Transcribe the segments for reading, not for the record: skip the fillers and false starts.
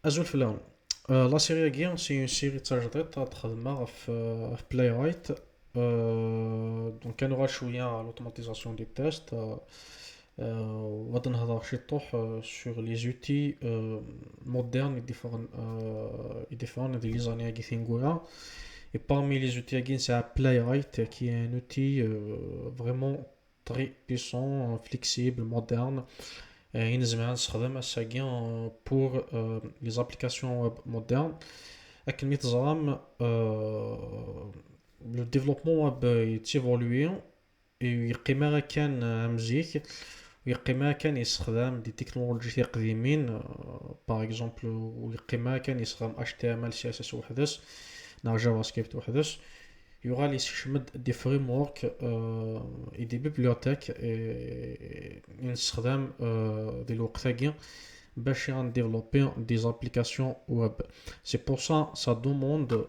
Azul Flawn. La série Gear, c'est une série de تجديد تخدم في Playwright. Donc كنروح شوية على l'automatisation des tests. وغادي نهضر شي طوح sur les outils modernes et différents des les années qui نقولها. Et parmi les outils c'est Playwright qui est un outil vraiment très puissant, flexible, moderne. ينجم نستخدم الساقين pour les applications web modernes. كلمة زرام le développement web يتيفولوي ويقيما كان مزيك ويقيما كان يستخدم دي تكنولوجيا قديمين باغ اكزومبل ويقيما كان يستخدم HTML CSS وحدث نا جافا سكريبت وحدث يغال يستخدم دي فريم ورك et des bibliothèques يستخدم دي الوقتاكي باش développer des applications web. C'est pour ça ça demande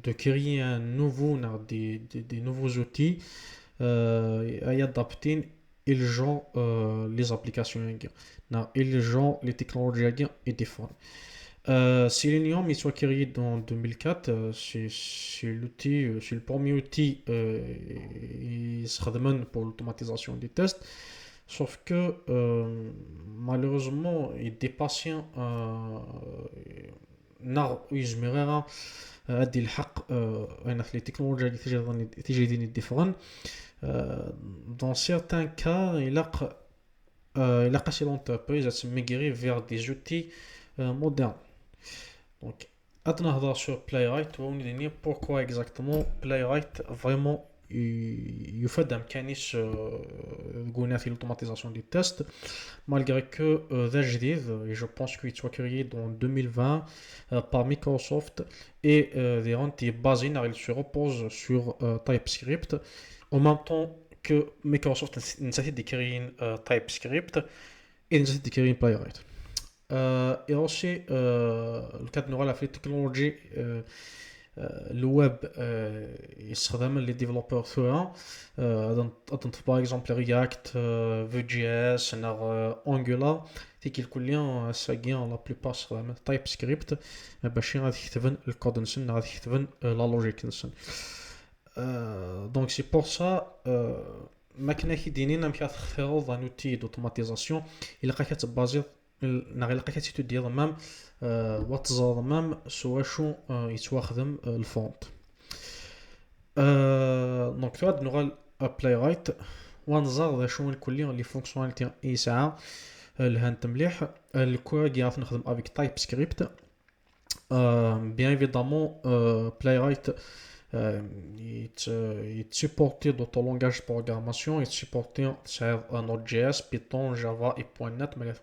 de créer un nouveau des nouveaux outils à adapter ils genre les applications ils genre les technologies et différentes. Selenium, il soit créé en 2004, c'est l'outil, c'est le premier outil il se redemande pour l'automatisation des tests. Sauf que malheureusement, il dépasse يجمعها هذه الحق أنا في les technologies اللي تيجي différentes. Dans certains cas, il a cassé l'entreprise à se migrer vers des outils modernes. Donc, maintenant sur Playwright, on va dire pourquoi exactement Playwright vraiment il fait d'un mécanisme de l'automatisation des tests, malgré que et je pense qu'il soit créé dans 2020 par Microsoft et il est basé, il se repose sur TypeScript, en même temps que Microsoft nécessite de créer un TypeScript et nécessite de créer un Playwright. Et aussi, le cas de la technologie, le web, les développeurs font par exemple React, Vue.js, Angular, c'est qu'il y a la plupart sur TypeScript, باش يكتبن الكود نسن يكتبن la logique نسن. Donc c'est pour ça ما كنا كيدينينا كنختاروا un outil d'automatisation il كتبازي نغير كتدير مام واتزاد مام سوا شو يتواخدم الفونت. دونك هاد نغال بلاي ونزار شنو الكليه لي فونكسيوناليتي يسعى الهانت مليح الكوراكي غادي نخدم افيك تايب سكريبت. بيان ايفيدامون بلاي il supporte d'autres langages de programmation, il supporte Node.js, Python, Java et .NET, mais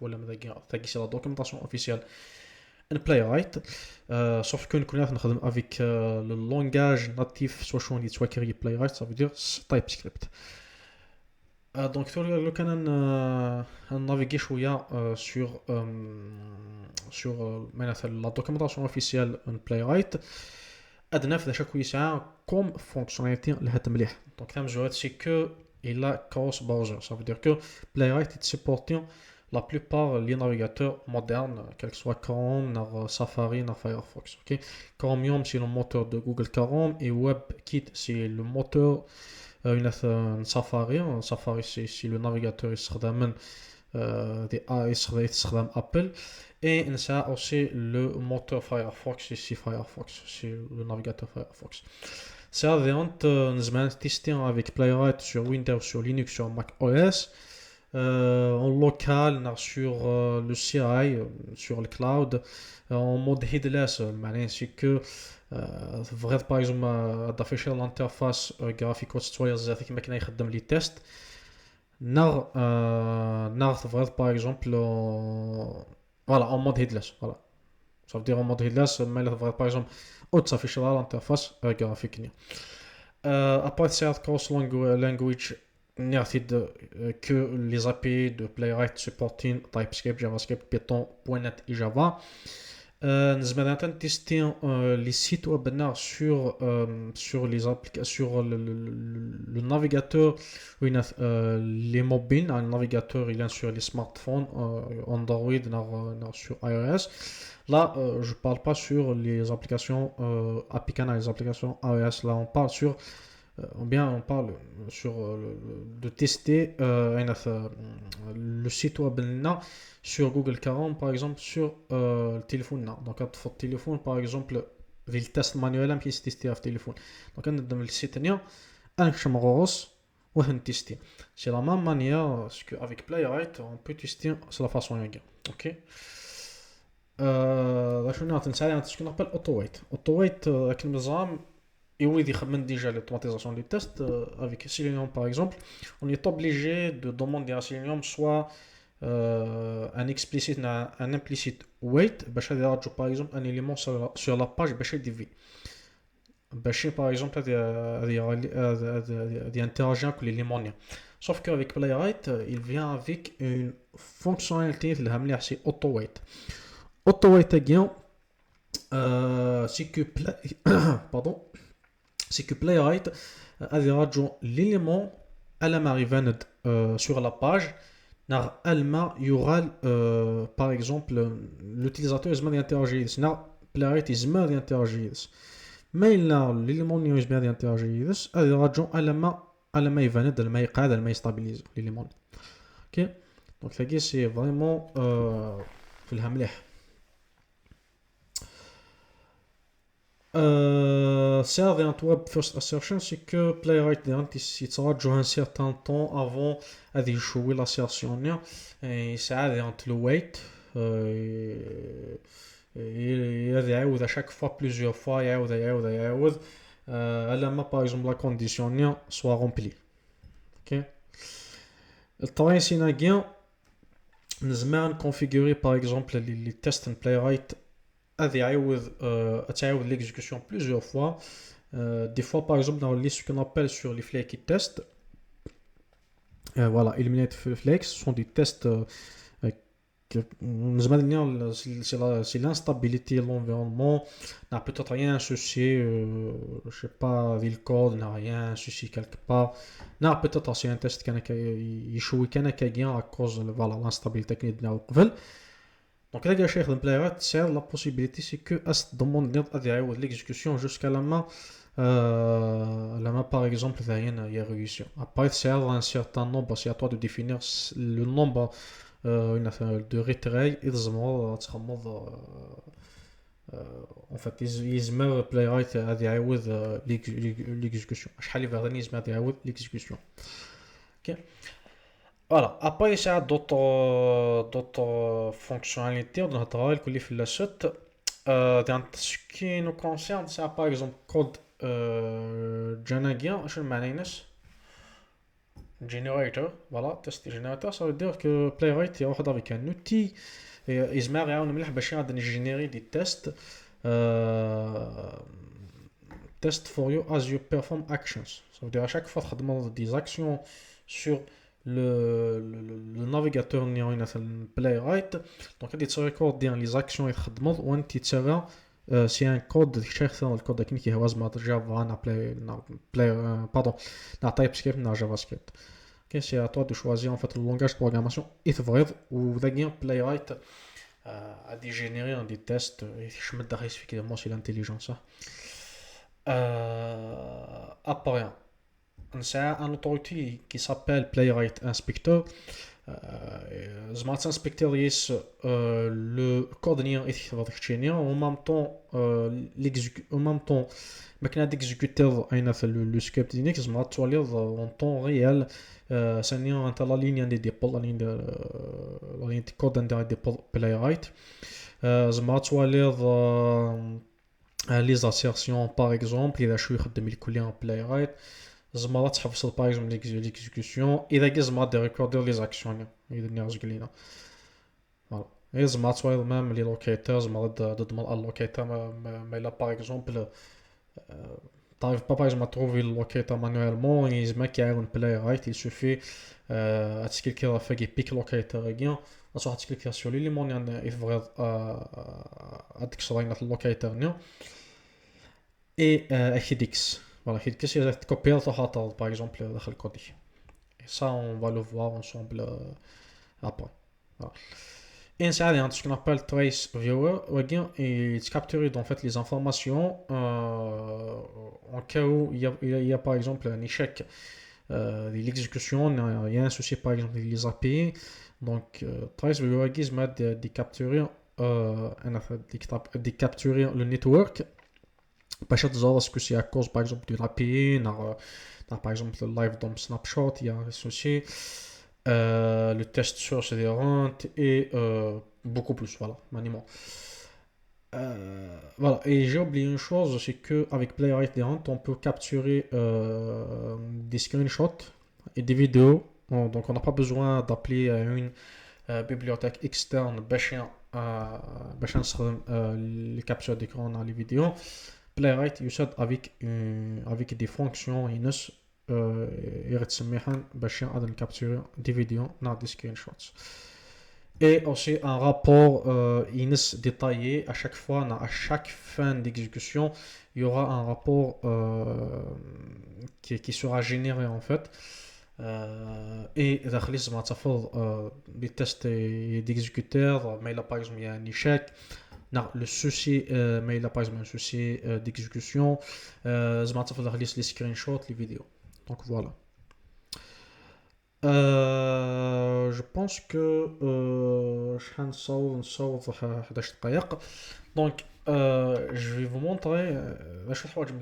c'est la documentation officielle de Playwright. Sauf que nous connaissons avec le langage natif, soit créé Playwright, ça veut dire TypeScript. Donc, le canon naviguer sur la documentation officielle de Playwright. أدنى في شكو يسعى comme fonctionnalité لها مليح. Donc تام جوات c'est que il a cross browser, ça veut dire que Playwright est supporté la plupart des navigateurs modernes, quel que soit Chrome, Safari, Firefox. Okay? Chromium c'est le moteur de Google Chrome et WebKit c'est le moteur Safari. Safari c'est le navigateur يستخدم يستخدم Apple. Et on a aussi le moteur Firefox, ici Firefox, c'est le navigateur Firefox. Ça vient de tester avec Playwright sur Windows, sur Linux, sur Mac OS, en local, sur le CI, sur le cloud, en mode headless. C'est que, vrai par exemple, d'afficher l'interface graphique qui est les tests. Vrai par exemple, voilà, en mode headless. Voilà. Ça veut dire en mode headless, mais par exemple, autre s'affiche là l'interface graphique. À part cette cross language, il n'y a que les API de Playwright supporting TypeScript, JavaScript, Python, .NET et Java. nous avons testé les sites web sur sur le navigateur, les mobiles, le navigateur il est sur les smartphones, Android, sur iOS. Là, je parle pas sur les applications APK, les applications iOS. Là, on parle sur on parle sur de tester le site web là, sur Google Chrome par exemple sur le téléphone là. Donc quand le téléphone par exemple le test manuel qui est testé sur le téléphone. Donc on dans le site là un chamagos ou un tester. C'est la même manière qu'avec Playwright on peut tester sur la façon là. OK. là شنو نعطي نسالي ce qu'on appelle AutoWait. AutoWait كنظام et oui, déjà l'automatisation des tests avec Selenium par exemple, on est obligé de demander à Selenium soit un explicite, un implicite wait, par exemple un élément sur la page, par exemple des interagir avec l'élément. Sauf qu'avec Playwright, il vient avec une fonctionnalité, c'est AutoWait. AutoWait, c'est que pardon. C'est que Playwright a des l'élément à la marivane sur la page. Il y aura par exemple l'utilisateur il interagir. Playwright il interagir. Mais là l'élément il interagir. À la marivane de la marivane de la stabilise l'élément. Ok. Donc ça c'est vraiment في الهملح. Servant Web First Assertion, c'est que Playwright il s'arrête un certain temps avant de jouer l'assertion. Et ça aide le wait. Il aide à chaque fois plusieurs fois. Il aide. Par exemple, la condition soit remplie. Ok. Le travail c'est nous avons configuré par exemple les tests en Playwright تعاود l'exécution plusieurs fois. Des fois par exemple dans ce qu'on appelle sur les flaky tests, voilà, eliminate flakes sont des tests c'est l'instabilité de l'environnement. N'a peut-être rien associé, je sais pas, le code n'a rien associé quelque part. N'a peut-être c'est un test qui a échoué à cause de voilà, l'instabilité qui est dans le. Donc là, il y a Playwright, c'est la possibilité, c'est que à cette demande de l'exécution jusqu'à la main par exemple, il y a réussi. Après, c'est un certain nombre, c'est à toi de définir le nombre de retraits et en fait, ils meurent Playwright à l'exécution. Je vais l'exécution. Ok. Voilà, après il y a d'autres fonctionnalités dans le travail que les flashettes. Dans ce qui nous concerne, c'est par exemple code Janagia, je le mets generator, voilà, test generator, ça veut dire que Playwright est avec un outil et il se met à générer des tests test for you as you perform actions. Ça veut dire à chaque fois que tu demandes des actions sur le navigateur Playwright, donc il te record les actions et tu demandes ou tu c'est un code le code qui est Java pardon TypeScript na JavaScript. Ok, c'est à toi de choisir en fait le langage de programmation et vrai ou Playwright à dégénérer des tests et je me dirais effectivement c'est l'intelligence. Après c'est un autre outil qui s'appelle Playwright Inspector. Smart Inspector est le coordinateur et en même temps ماكينة d'exécuter le script Linux زعما تواليض en temps réel ثانيا انت لا لينيا دي ديبول لا لينيا دي كود عندها ديبول Playwright زعما تواليض les assertions par exemple إذا شو يخدم الكل en Playwright زعما تحفظ par exemple l'exécution إذا كاع زعما دي ريكوردر les actions إذا نرجع لينا voilà et زعما تواليض même les locators زعما تضمن allocator mais là par exemple t'arrives pas par exemple à trouver le locator manuellement et il se met qu'il y a une Playwright il suffit à ce qu'il a fait qu'il pique locator bien غتروح تكليكي sur l'élément اللي يبغي هاديك الشرايط اللوكاليتير et headix. Voilà, headix c'est copier par exemple داخل الكودي. Et ça on va le voir ensemble après. Voilà. Et ça il y a ce qu'on appelle trace viewer et il capture en fait les informations en cas où il y a par exemple un échec de l'exécution, il y a un souci par exemple des API. Donc trace viewer de capturer de capturer le network. Pas cher de savoir ce que c'est à cause par exemple de l'API, par exemple le live dump snapshot, il y a un souci, le test source des rentes et beaucoup plus, voilà, maniement. Voilà, et j'ai oublié une chose, c'est qu'avec Playwright des rentes, on peut capturer des screenshots et des vidéos. Donc on n'a pas besoin d'appeler une bibliothèque externe باش نستخدم les captures d'écran dans les vidéos. Playwright يوجد avec des fonctions ينس يتسميحن باش يقدر نكابتوري دي فيديو نا دي سكرين شوتس. Et aussi un rapport INS détaillé à chaque fois, à chaque fin d'exécution, il y aura un rapport qui sera généré en fait. Et داخل ما تفضل des tests d'exécuteur, mais là par exemple il y a un échec. Non, le souci, mais il a par exemple un souci d'exécution. Les screenshots, les vidéos. Donc voilà. Je pense que donc je vais vous montrer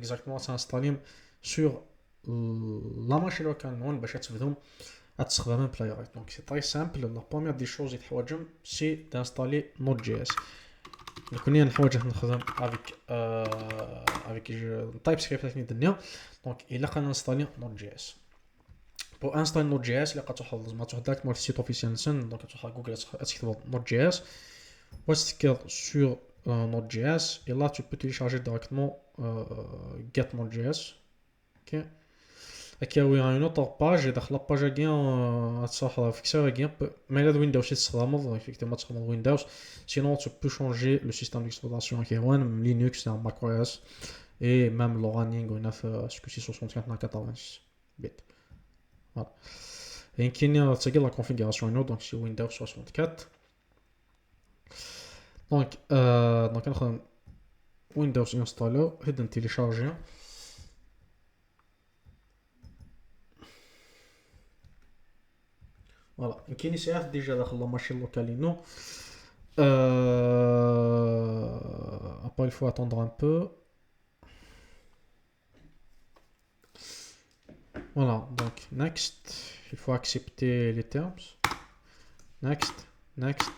exactement s'installer sur la machine locale à تستخدم Playwright. Donc c'est très simple. La première des choses c'est d'installer Node.js. كوني نحوج نخدم avec TypeScript الدنيا. Donc il a installé Node.js. Pour installer Node.js اللي غتوحل ما تروح داك مول السيت اوفيسيال نسن دونك تروح على جوجل تكتب Node.js وتسكر sur Node.js et là tu peux télécharger directement get Node.js. OK. Ok, oui, il y a une autre page, et dans la page mais là, Windows, c'est effectivement Windows. Sinon, tu peux changer le système d'exploitation qui est Linux, macOS, et même le running, ce que c'est 64 bits. Voilà. Et il y a la configuration, donc c'est Windows 64. Donc, Windows installer, et de télécharger. Voilà, كاين ساعات ديجا داخل لا ماشين لوكالينو. Après il faut attendre un peu. Voilà, donc next, il faut accepter les termes. Next, next,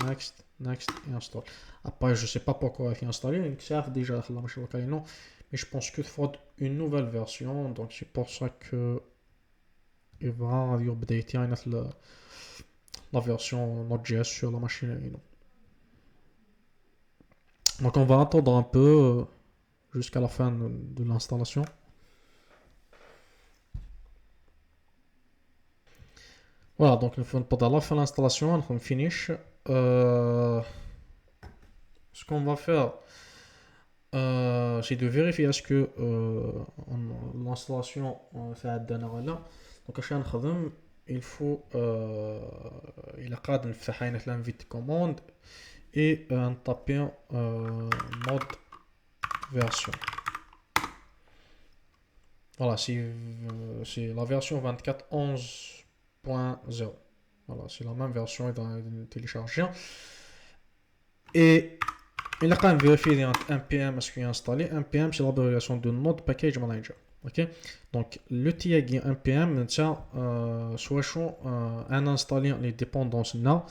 next, next et install. Après je sais pas pourquoi il faut installer, il sert déjà dans la machine localino, mais je pense qu'il faut une nouvelle version, donc c'est pour ça que il va update la version Node.js sur la machine. Donc on va attendre un peu jusqu'à la fin de l'installation. Voilà, donc pendant la fin de l'installation, on finish. Ce qu'on va faire, c'est de vérifier est-ce que l'installation fait à là. Donc عشان نخدم il faut il قاعد نفتح هنا l'invite commande et taper mode version. Voilà, c'est la version 24.11.0. Voilà, c'est la même version de télécharger. Et il a quand même vérifié npm est-ce qu'il est installé. Npm c'est l'abréviation de Node Package Manager. Ok, donc le tag npm ça soit un installer les dépendances là.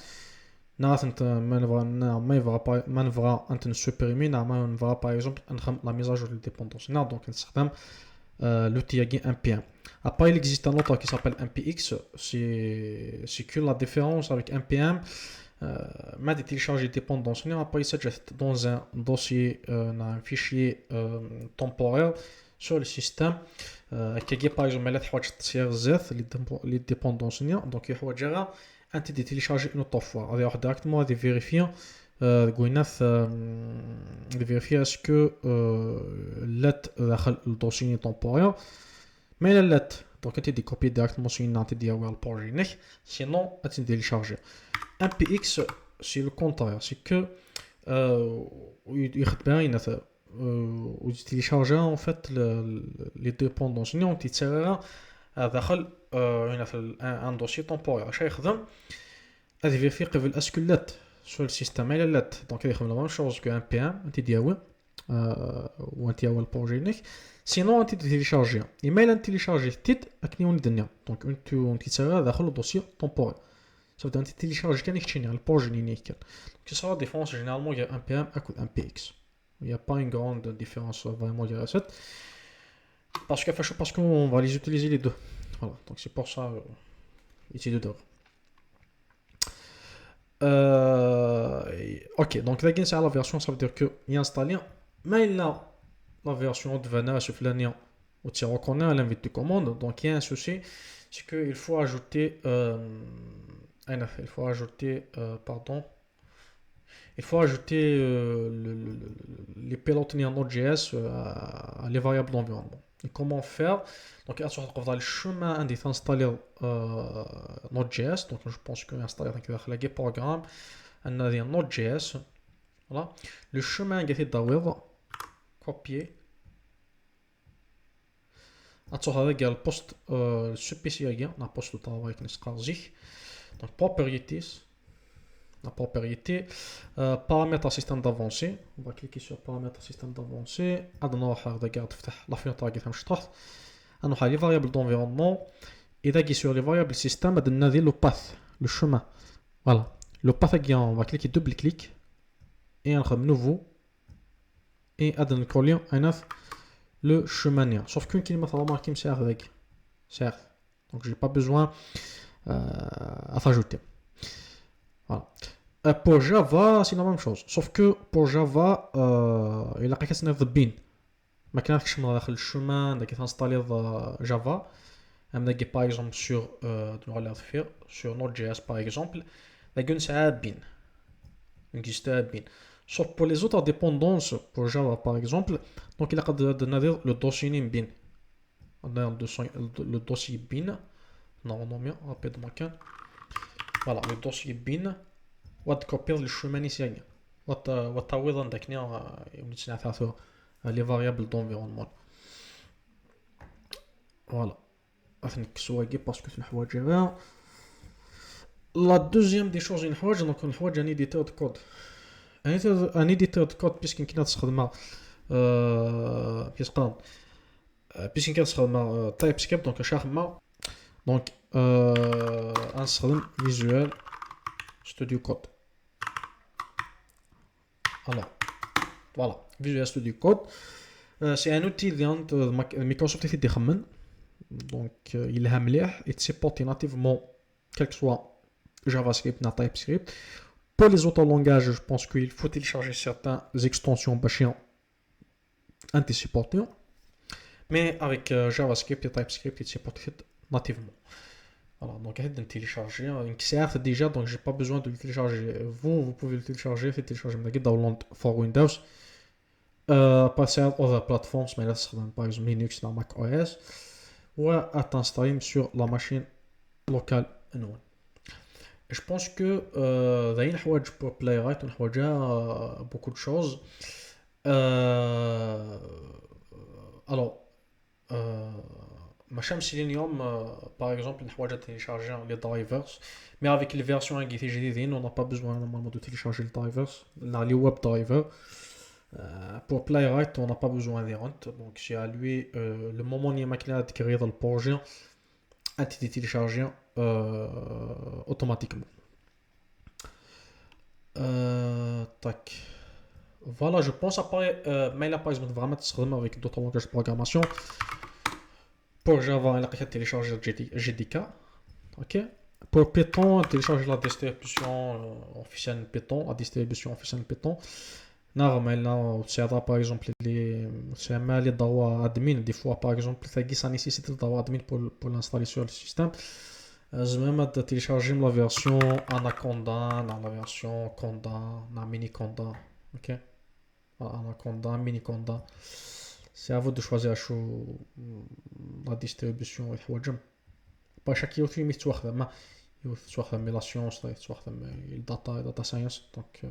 ما نبغى انت نسوبريمي ما نبغى par exemple la mise à jour des dépendances donc on استخدم l'outil npm. Après il existe un autre qui s'appelle npx, c'est que la différence avec npm ما de télécharger des dépendances après il s'agit dans un dossier un fichier temporaire sur le système qui par exemple لا تحوج تصير زيت les dépendances donc يحوج انت دي télécharger une autre fois غادي يروح directement غادي vérifier قلنا غادي vérifier est-ce que لات داخل الدوسي temporaire mais la lettre donc انت دي copier directement sur une entité ديال البروجي sinon انت télécharger MPX c'est le contraire c'est que يخدم بين و télécharger en fait les dépendances اللي تيتسرى داخل un dossier temporaire اش يخدم غادي vérifier قبل est-ce que let sur le système il let donc il يخدم la même chose que npm انت دياوي ou انت دياوي البروجي نيك sinon انت télécharger email انت télécharger تيت اكنيون الدنيا donc انت تيتسرى داخل الدوسي temporaire ça veut dire انت télécharger كان يكتشيني البروجي نيك que ça la différence généralement il y a npm et npx il n'y a pas une grande différence vraiment il y a cette parce qu'on va les utiliser les deux. Voilà, donc c'est pour ça ici dedans. Ok, donc là, c'est la version, ça veut dire qu'il y a installé, mais il a la version de Vana, ce flanien, où tu reconnais l'invite de commande. Donc il y a un souci, c'est qu'il faut ajouter, pardon. Il faut ajouter les pilotes en Node.js à les variables d'environnement. Et comment faire? Donc, on a le chemin d'installer Node.js. Donc, je pense qu'on installe le programme. On a Node.js. Voilà. Le chemin qui est d'ailleurs copier. On a le post spécial. On a post de travail qui est donc, properties. La propriété, paramètres système d'avancée. On va cliquer sur paramètres système d'avancée. On la fenêtre qui est on a les variables d'environnement. Et là, sur les variables système, on a le path, le chemin. Voilà. Le path, on va cliquer double-clic. Et on va nouveau. Et on va coller le chemin. Sauf qu'une qui m'a fait remarquer, c'est avec. Certes. Donc, je n'ai pas besoin à s'ajouter. Voilà. Pour Java, c'est la même chose. Sauf que pour Java, il a quelque chose de bin. ما كنعرفش من داخل الشومان اللي كتنستالي جافا امنا par exemple sur Node.js par exemple la gun c'est bin existe bin sauf pour les autres dépendances pour Java par exemple donc il a donné le dossier bin le dossier bin normalement rapidement voilà le dossier bin وتكوبير الشومان يسيا وتعويض عندك نيا les variables d'environnement. Voilà. Parce que c'est une la deuxième des choses, donc un éditeur de code. Un éditeur de code, puisqu'il y a TypeScript, donc donc un Visual Studio Code. Alors, voilà, Visual Studio Code. C'est un outil de Microsoft qui est donc il est مليح et supporte nativement quel que soit JavaScript ou TypeScript. Pour les autres langages, je pense qu'il faut télécharger certaines extensions bâchiens anti-supportées. Mais avec JavaScript et TypeScript, il supporte nativement. Voilà, donc de télécharger une XR déjà, donc j'ai pas besoin de le télécharger. Vous pouvez le télécharger, faites télécharger download for Windows. Passer à d'autres plateformes, mais là, par exemple Linux dans Mac OS, ou à t'installer sur la machine locale. Et je pense que pour Playwright, on a déjà beaucoup de choses. Alors, Machine Selenium, par exemple, on a télécharger les drivers, mais avec les versions GTGD, on n'a pas besoin normalement de télécharger les drivers. On a les web drivers. Pour Playwright, on n'a pas besoin des rentes, donc c'est à lui le moment où il y a de créer le projet, à télécharger automatiquement. Tac. Voilà, je pense après, mais là par exemple vraiment avec d'autres langages de programmation. Pour Java, il a téléchargé JDK. Ok. Pour Python, télécharger la distribution officielle Python, la distribution officielle Python. Normalement, c'est par exemple les droits admin. Des fois, par exemple, ça nécessite le droit admin pour l'installer sur le système. Je vais même télécharger la version Anaconda, dans la version Conda, la mini Conda. Ok? Anaconda, mini Conda. C'est à vous de choisir la distribution et le pas chaque YouTube يستخدم يستخدم la science يستخدم data science donc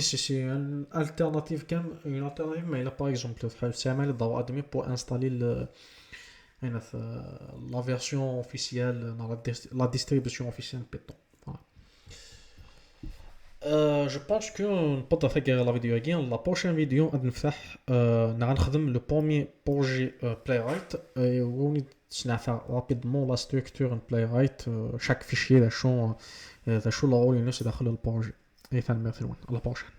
c'est une alternative une alternative mais là par exemple c'est un d'avoir admis pour installer la version officielle dans la distribution officielle Python. Voilà. Je pense que نبدا نفكر la vidéo كاين la prochaine vidéo غادي نفتح نخدم le premier projet playwright وني نعرف rapidement la structure de playwright chaque fichier ذا شو لا رول ينسى داخل البروجي اي فان ميرسي à la prochaine